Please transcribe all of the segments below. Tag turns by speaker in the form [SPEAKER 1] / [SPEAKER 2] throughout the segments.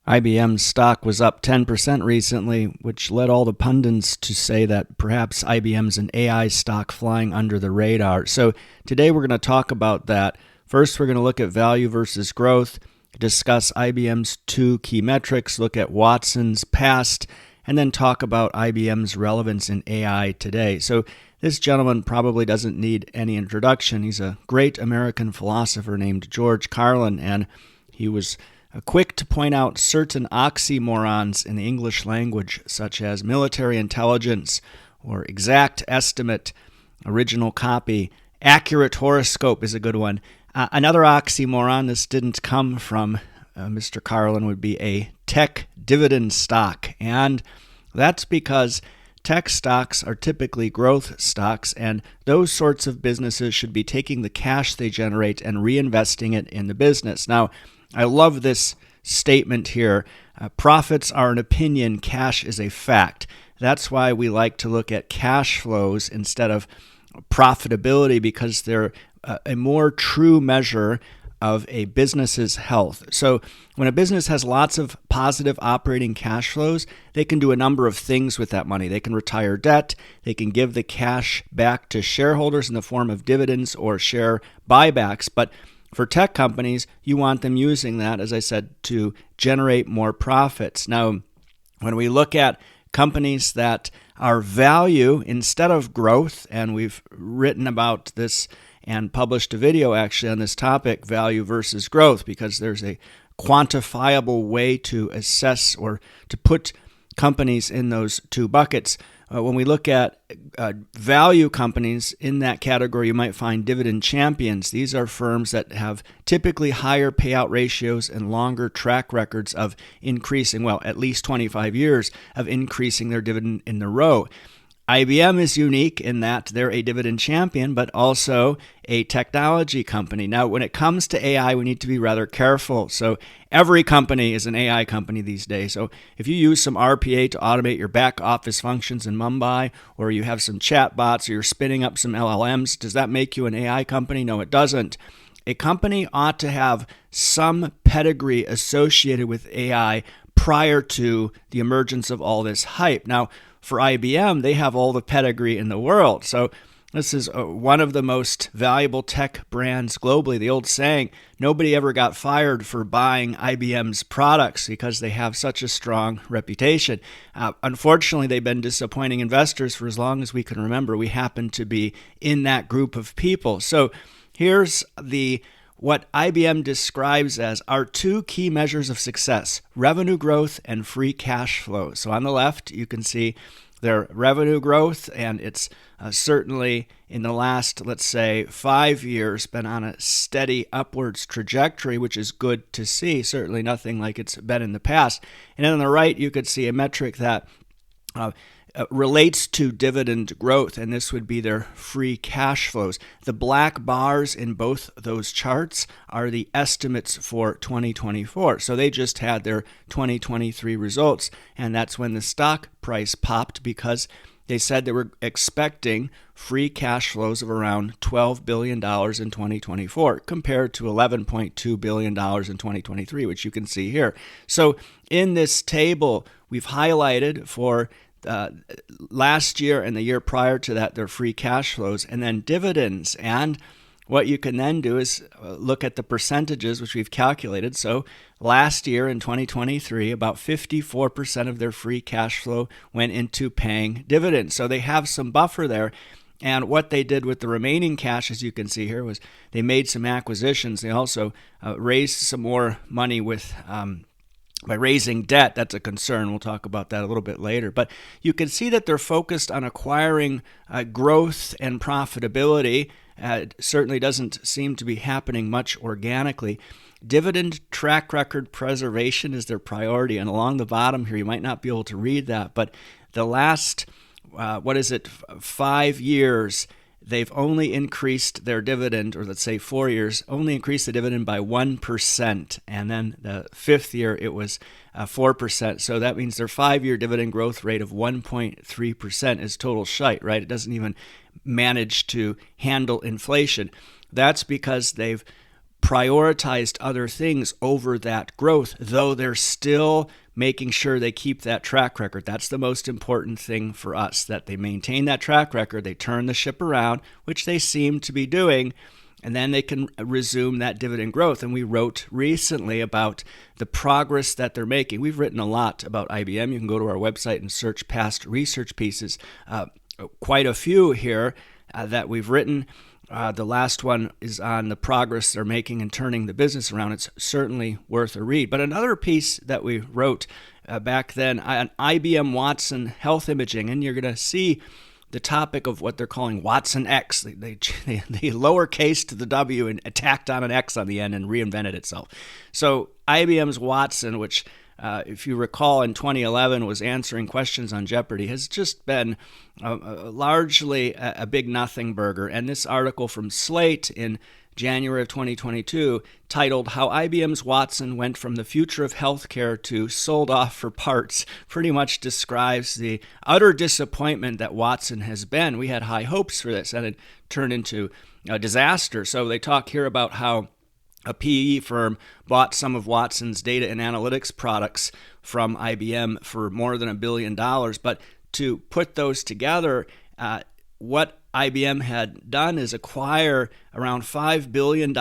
[SPEAKER 1] IBM's stock was up 10% recently, which led all the pundits to say that perhaps IBM's an AI stock flying under the radar. So today we're going to talk about that. First, we're going to look at value versus growth, discuss IBM's two key metrics, look at Watson's past, and then talk about IBM's relevance in AI today. So this gentleman probably doesn't need any introduction. He's a great American philosopher named George Carlin, and he was quick to point out certain oxymorons in the English language, such as military intelligence or exact estimate, original copy. Accurate horoscope is a good one. Another oxymoron, this didn't come from Mr. Carlin, would be a tech dividend stock. And that's because tech stocks are typically growth stocks, and those sorts of businesses should be taking the cash they generate and reinvesting it in the business. Now, I love this statement here. Profits are an opinion, cash is a fact. That's why we like to look at cash flows instead of profitability, because they're a more true measure of a business's health. So when a business has lots of positive operating cash flows, they can do a number of things with that money. They can retire debt, they can give the cash back to shareholders in the form of dividends or share buybacks. But for tech companies, you want them using that, as I said, to generate more profits. Now, when we look at companies that are value instead of growth, and we've written about this and published a video actually on this topic, value versus growth, because there's a quantifiable way to assess or to put companies in those two buckets. When we look at value companies in that category, you might find dividend champions. These are firms that have typically higher payout ratios and longer track records of increasing, well, at least 25 years of increasing their dividend in a row. IBM is unique in that they're a dividend champion, but also a technology company. Now, when it comes to AI, we need to be rather careful. So every company is an AI company these days. So if you use some RPA to automate your back office functions in Mumbai, or you have some chat bots, or you're spinning up some LLMs, does that make you an AI company? No, it doesn't. A company ought to have some pedigree associated with AI prior to the emergence of all this hype. Now, for IBM, they have all the pedigree in the world. So this is one of the most valuable tech brands globally. The old saying, nobody ever got fired for buying IBM's products because they have such a strong reputation. Unfortunately, they've been disappointing investors for as long as we can remember. We happen to be in that group of people. So here's what IBM describes as our two key measures of success: revenue growth and free cash flow. So on the left, you can see their revenue growth, and it's certainly in the last, let's say, 5 years been on a steady upwards trajectory, which is good to see. Certainly nothing like it's been in the past. And then on the right, you could see a metric that relates to dividend growth, and this would be their free cash flows. The black bars in both those charts are the estimates for 2024. So they just had their 2023 results, and that's when the stock price popped, because they said they were expecting free cash flows of around $12 billion in 2024 compared to $11.2 billion in 2023, which you can see here. So in this table, we've highlighted for last year and the year prior to that, their free cash flows, and then dividends. And what you can then do is look at the percentages, which we've calculated. So last year in 2023, about 54% of their free cash flow went into paying dividends. So they have some buffer there. And what they did with the remaining cash, as you can see here, was they made some acquisitions. They also raised some more money with by raising debt. That's a concern. We'll talk about that a little bit later. But you can see that they're focused on acquiring growth and profitability. It certainly doesn't seem to be happening much organically. Dividend track record preservation is their priority. And along the bottom here, you might not be able to read that, but the last, 5 years, they've only increased their dividend, or let's say 4 years, only increased the dividend by 1%. And then the fifth year, it was 4%. So that means their 5-year dividend growth rate of 1.3% is total shite, right? It doesn't even manage to handle inflation. That's because they've prioritized other things over that growth, though they're still making sure they keep that track record. That's the most important thing for us, that they maintain that track record, they turn the ship around, which they seem to be doing, and then they can resume that dividend growth. And we wrote recently about the progress that they're making. We've written a lot about IBM. You can go to our website and search past research pieces. Quite a few here that we've written. The last one is on the progress they're making in turning the business around. It's certainly worth a read. But another piece that we wrote back then on IBM Watson Health Imaging, and you're going to see the topic of what they're calling watsonx. They lowercase to the W and tacked on an X on the end and reinvented itself. So IBM's Watson, which if you recall in 2011 was answering questions on Jeopardy, has just been largely a big nothing burger. And this article from Slate in January of 2022, titled How IBM's Watson Went from the Future of Healthcare to Sold Off for Parts, pretty much describes the utter disappointment that Watson has been. We had high hopes for this, and it turned into a disaster. So they talk here about how a PE firm bought some of Watson's data and analytics products from IBM for more than $1 billion. But to put those together, what IBM had done is acquire around $5 billion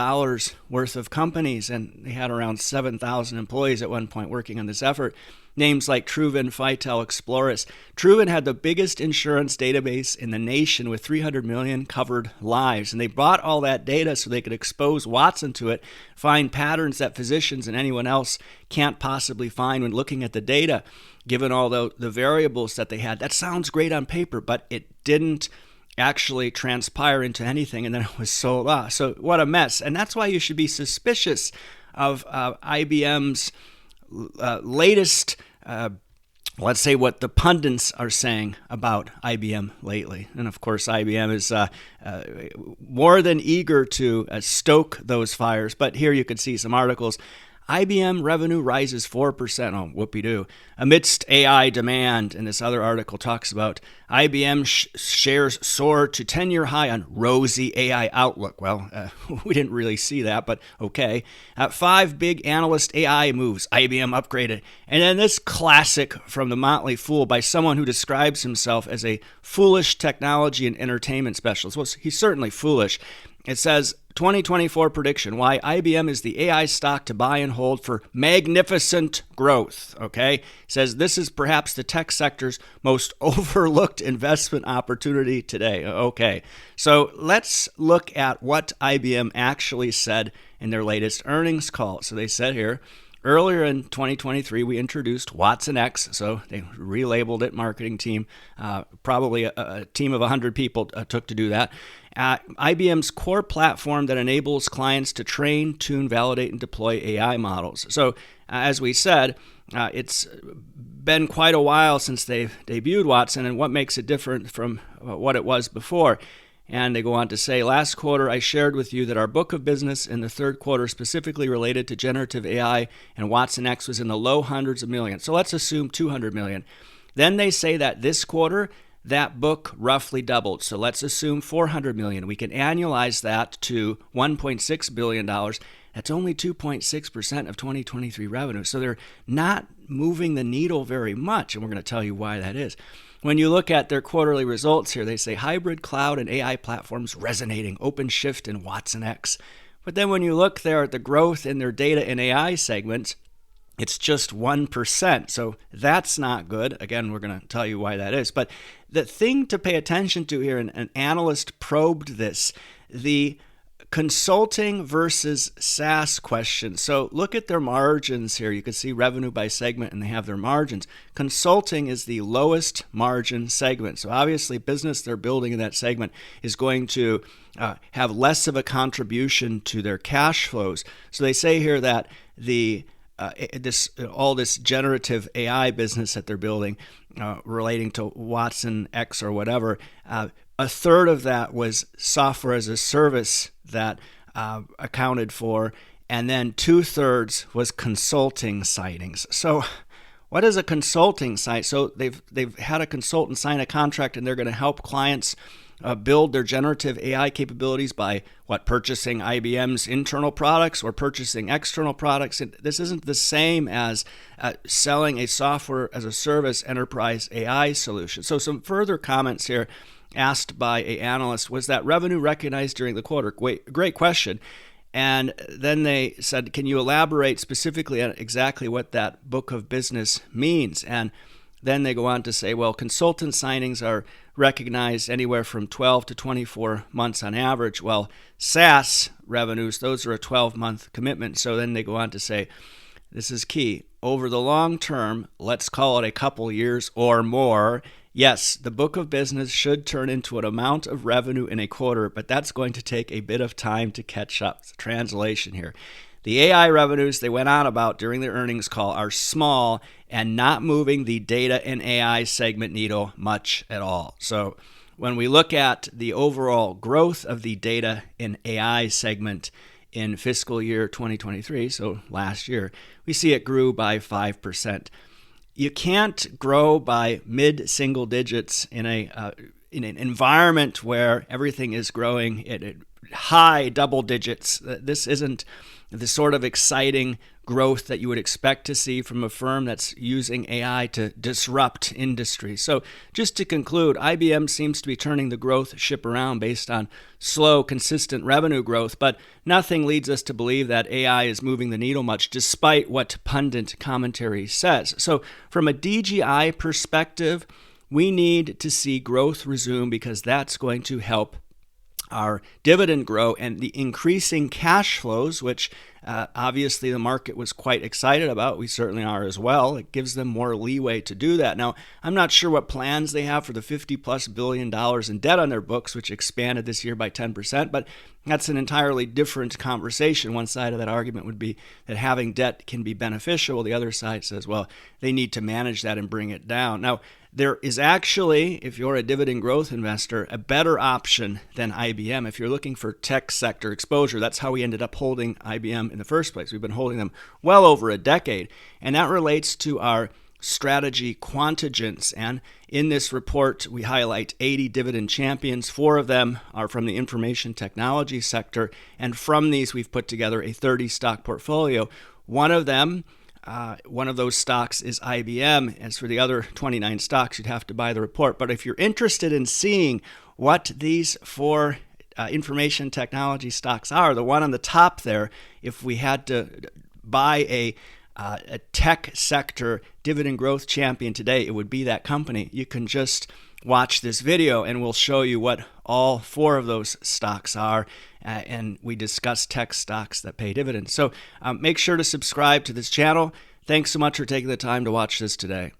[SPEAKER 1] worth of companies, and they had around 7,000 employees at one point working on this effort. Names like Truven, Fitel, Exploris. Truven had the biggest insurance database in the nation with 300 million covered lives, and they bought all that data so they could expose Watson to it, find patterns that physicians and anyone else can't possibly find when looking at the data, given all the variables that they had. That sounds great on paper, but it didn't actually transpire into anything, and then it was sold off. So what a mess. And that's why you should be suspicious of IBM's latest, let's say what the pundits are saying about IBM lately. And of course, IBM is more than eager to stoke those fires. But here you can see some articles. IBM revenue rises 4%, oh, whoopee-doo, amidst AI demand. And this other article talks about IBM shares soar to 10-year high on rosy AI outlook. Well, we didn't really see that, but okay. 5 big analyst AI moves, IBM upgraded. And then this classic from the Motley Fool by someone who describes himself as a foolish technology and entertainment specialist. Well, he's certainly foolish. It says, 2024 prediction, why IBM is the AI stock to buy and hold for magnificent growth, okay? It says this is perhaps the tech sector's most overlooked investment opportunity today, okay? So let's look at what IBM actually said in their latest earnings call. So they said here, earlier in 2023, we introduced watsonx, so they relabeled it, marketing team, probably a team of 100 people took to do that. IBM's core platform that enables clients to train, tune, validate, and deploy AI models. So as we said, it's been quite a while since they've debuted Watson, and what makes it different from what it was before. And they go on to say, last quarter, I shared with you that our book of business in the third quarter specifically related to generative AI and watsonx was in the low hundreds of millions. So let's assume 200 million. Then they say that this quarter, that book roughly doubled. So let's assume 400 million. We can annualize that to $1.6 billion. That's only 2.6% of 2023 revenue. So they're not moving the needle very much. And we're going to tell you why that is. When you look at their quarterly results here, they say hybrid cloud and AI platforms resonating, OpenShift and watsonx. But then when you look there at the growth in their data and AI segments, it's just 1%. So that's not good. Again, we're going to tell you why that is. But the thing to pay attention to here, and an analyst probed this, the consulting versus SaaS question. So look at their margins here. You can see revenue by segment, and they have their margins. Consulting is the lowest margin segment. So obviously business they're building in that segment is going to have less of a contribution to their cash flows. So they say here that all this generative AI business that they're building relating to watsonx or whatever, a third of that was software as a service that accounted for, and then 2/3 was consulting signings. So what is a consulting site? So they've had a consultant sign a contract, and they're going to help clients build their generative AI capabilities by purchasing IBM's internal products or purchasing external products. This isn't the same as selling a software as a service enterprise AI solution. So some further comments here asked by an analyst: was that revenue recognized during the quarter? Great question. And then they said, can you elaborate specifically on exactly what that book of business means? And then they go on to say, well, consultant signings are recognized anywhere from 12 to 24 months on average. Well, SaaS revenues, those are a 12-month commitment. So then they go on to say, this is key, over the long term, let's call it a couple years or more, yes, the book of business should turn into an amount of revenue in a quarter, but that's going to take a bit of time to catch up. It's a translation here. The AI revenues they went on about during the earnings call are small and not moving the data and AI segment needle much at all. So when we look at the overall growth of the data and AI segment in fiscal year 2023, so last year, we see it grew by 5%. You can't grow by mid-single digits in an environment where everything is growing at high double digits. This isn't the sort of exciting growth that you would expect to see from a firm that's using AI to disrupt industry. So just to conclude, IBM seems to be turning the growth ship around based on slow, consistent revenue growth, but nothing leads us to believe that AI is moving the needle much, despite what pundit commentary says. So from a DGI perspective, we need to see growth resume because that's going to help our dividend grow, and the increasing cash flows, which obviously the market was quite excited about. We certainly are as well. It gives them more leeway to do that. Now, I'm not sure what plans they have for the $50+ billion in debt on their books, which expanded this year by 10%, but that's an entirely different conversation. One side of that argument would be that having debt can be beneficial. The other side says, well, they need to manage that and bring it down. Now, there is actually, if you're a dividend growth investor, a better option than IBM. If you're looking for tech sector exposure, that's how we ended up holding IBM in the first place. We've been holding them well over a decade, and that relates to our strategy Quantigence. And in this report, we highlight 80 dividend champions. 4 of them are from the information technology sector, and from these, we've put together a 30-stock portfolio. One of those stocks is IBM. As for the other 29 stocks, you'd have to buy the report. But if you're interested in seeing what these 4 information technology stocks are, the one on the top there, if we had to buy a tech sector dividend growth champion today, it would be that company. You can just watch this video and we'll show you what all 4 of those stocks are, and we discuss tech stocks that pay dividends. So make sure to subscribe to this channel. Thanks so much for taking the time to watch this today.